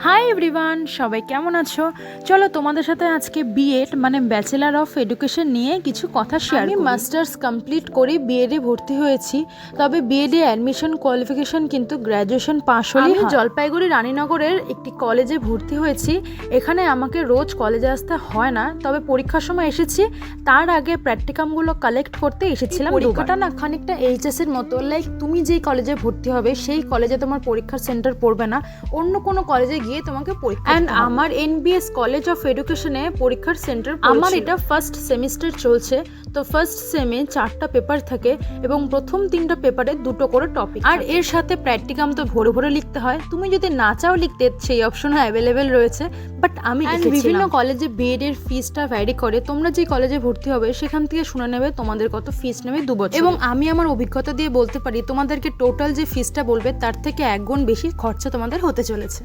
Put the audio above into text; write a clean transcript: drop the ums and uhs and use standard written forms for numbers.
Hi everyone, সবাই কেমন আছো? চলো তোমাদের সাথে আজকে বিএড মানে ব্যাচেলার অফ এডুকেশন নিয়ে কিছু কথা শেয়ার করি। আমি মাস্টার্স কমপ্লিট করে বিএডে ভর্তি হয়েছি, তবে বিএডে অ্যাডমিশন কোয়ালিফিকেশন কিন্তু গ্র্যাজুয়েশন পাস হলেই হয়। আমি জলপাইগুড়ি রানীনগরের একটি কলেজে ভর্তি হয়েছি। এখানে আমাকে রোজ কলেজে আসতে হয় না, তবে পরীক্ষার সময় এসেছি। তার আগে প্র্যাকটিকামগুলো কালেক্ট করতে এসেছিলাম। পরীক্ষাটা না খানিকটা এইচএসের মতো, লাইক তুমি যেই কলেজে ভর্তি হবে সেই কলেজে তোমার পরীক্ষার সেন্টার পড়বে না, অন্য কোনো কলেজে গিয়ে তোমাকে পরীক্ষা দিতে হবে। আমার এনবিএস কলেজ অফ এডুকেশনে পরীক্ষার সেন্টার আমার এটা ফার্স্ট সেমিস্টার চলছে। তো ফার্স্ট সেমে 4টা পেপার থাকে এবং প্রথম 3টা পেপারে 2টো করে টপিক, আর এর সাথে প্র্যাকটিকাম তো ভরে ভরে লিখতে হয়। তুমি যদি না চাও লিখতে, সেই অপশনও অ্যাভেলেবেল রয়েছে, বাট আমি বিভিন্ন কলেজে বিএড এর ফিসটা ভ্যারি করে। তোমরা যে কলেজে ভর্তি হবে সেখান থেকে শুনে নেবে তোমাদের কত ফিস নেবে 2 বছর। এবং আমি আমার অভিজ্ঞতা দিয়ে বলতে পারি তোমাদেরকে টোটাল যে ফিসটা বলবে তার থেকে 1 গুণ বেশি খরচা তোমাদের হতে চলেছে।